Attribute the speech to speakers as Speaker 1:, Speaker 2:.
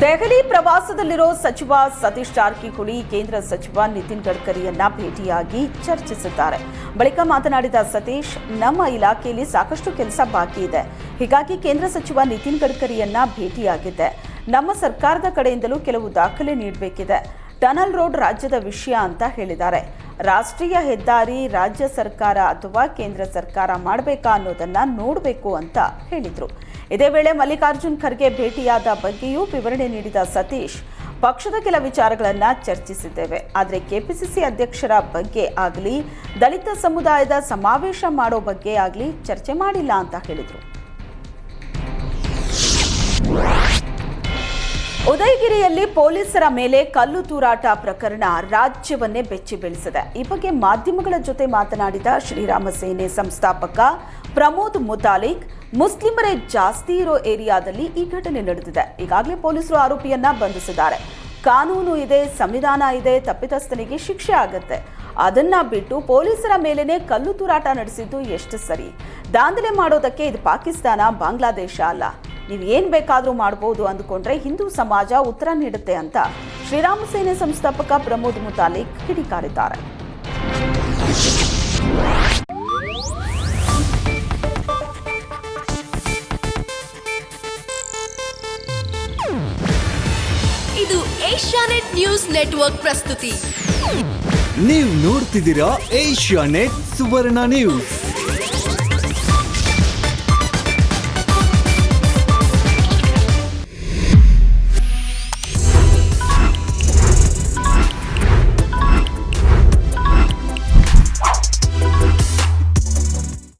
Speaker 1: ದೆಹಲಿ ಪ್ರವಾಸದಲ್ಲಿರೋ ಸಚಿವ ಸತೀಶ್ ಜಾರಕಿಹೊಳಿ ಕೇಂದ್ರ ಸಚಿವ ನಿತಿನ್ ಗಡ್ಕರಿಯನ್ನ ಭೇಟಿಯಾಗಿ ಚರ್ಚಿಸಿದ್ದಾರೆ. ಬಳಿಕ ಮಾತನಾಡಿದ ಸತೀಶ್, ನಮ್ಮ ಇಲಾಖೆಯಲ್ಲಿ ಸಾಕಷ್ಟು ಕೆಲಸ ಬಾಕಿ ಇದೆ. ಹೀಗಾಗಿ ಕೇಂದ್ರ ಸಚಿವ ನಿತಿನ್ ಗಡ್ಕರಿಯನ್ನ ಭೇಟಿಯಾಗಿದ್ದೆ. ನಮ್ಮ ಸರ್ಕಾರದ ಕಡೆಯಿಂದಲೂ ಕೆಲವು ದಾಖಲೆ ನೀಡಬೇಕಿದೆ. ಟನಲ್ ರೋಡ್ ರಾಜ್ಯದ ವಿಷಯ ಅಂತ ಹೇಳಿದ್ದಾರೆ. ರಾಷ್ಟ್ರೀಯ ಹೆದ್ದಾರಿ ರಾಜ್ಯ ಸರ್ಕಾರ ಅಥವಾ ಕೇಂದ್ರ ಸರ್ಕಾರ ಮಾಡಬೇಕಾ ಅನ್ನೋದನ್ನ ನೋಡಬೇಕು ಅಂತ ಹೇಳಿದ್ರು. ಇದೇ ವೇಳೆ ಮಲ್ಲಿಕಾರ್ಜುನ್ ಖರ್ಗೆ ಭೇಟಿಯಾದ ಬಗ್ಗೆಯೂ ವಿವರಣೆ ನೀಡಿದ ಸತೀಶ್, ಪಕ್ಷದ ಕೆಲ ವಿಚಾರಗಳನ್ನು ಚರ್ಚಿಸಿದ್ದೇವೆ. ಆದರೆ ಕೆಪಿಸಿಸಿ ಅಧ್ಯಕ್ಷರ ಬಗ್ಗೆ ಆಗಲಿ ದಲಿತ ಸಮುದಾಯದ ಸಮಾವೇಶ ಮಾಡೋ ಬಗ್ಗೆ ಆಗಲಿ ಚರ್ಚೆ ಮಾಡಿಲ್ಲ ಅಂತ ಹೇಳಿದರು. ಉದಯಗಿರಿಯಲ್ಲಿ ಪೊಲೀಸರ ಮೇಲೆ ಕಲ್ಲು ತೂರಾಟ ಪ್ರಕರಣ ರಾಜ್ಯವನ್ನೇ ಬೆಚ್ಚಿ ಬೀಳಿಸಿದೆ. ಈ ಬಗ್ಗೆ ಮಾಧ್ಯಮಗಳ ಜೊತೆ ಮಾತನಾಡಿದ ಶ್ರೀರಾಮ ಸೇನೆ ಸಂಸ್ಥಾಪಕ ಪ್ರಮೋದ್ ಮುತಾಲಿಕ್, ಮುಸ್ಲಿಮರೇ ಜಾಸ್ತಿ ಇರೋ ಏರಿಯಾದಲ್ಲಿ ಈ ಘಟನೆ ನಡೆದಿದೆ. ಈಗಾಗಲೇ ಪೊಲೀಸರು ಆರೋಪಿಯನ್ನ ಬಂಧಿಸಿದ್ದಾರೆ. ಕಾನೂನು ಇದೆ, ಸಂವಿಧಾನ ಇದೆ, ತಪ್ಪಿತಸ್ಥನಿಗೆ ಶಿಕ್ಷೆ ಆಗುತ್ತೆ. ಅದನ್ನ ಬಿಟ್ಟು ಪೊಲೀಸರ ಮೇಲೇನೆ ಕಲ್ಲು ತೂರಾಟ ನಡೆಸಿದ್ದು ಎಷ್ಟು ಸರಿ? ದಾಂಧಲೆ ಮಾಡೋದಕ್ಕೆ ಇದು ಪಾಕಿಸ್ತಾನ, ಬಾಂಗ್ಲಾದೇಶ ಅಲ್ಲ. ನೀವು ಏನ್ ಬೇಕಾದ್ರೂ ಮಾಡಬಹುದು ಅಂದುಕೊಂಡ್ರೆ ಹಿಂದೂ ಸಮಾಜ ಉತ್ತರ ನೀಡುತ್ತೆ ಅಂತ ಶ್ರೀರಾಮ ಸೇನೆ ಸಂಸ್ಥಾಪಕ ಪ್ರಮೋದ್ ಮುತಾಲಿಕ್ ಕಿಡಿಕಾರಿದ್ದಾರೆ.
Speaker 2: ಇದು ಏಷ್ಯಾನೆಟ್ ನ್ಯೂಸ್ ನೆಟ್ವರ್ಕ್ ಪ್ರಸ್ತುತಿ.
Speaker 3: ನೀವು ನೋಡ್ತಿದ್ದೀರಾ ಏಷ್ಯಾನೆಟ್ ಸುವರ್ಣ ನ್ಯೂಸ್.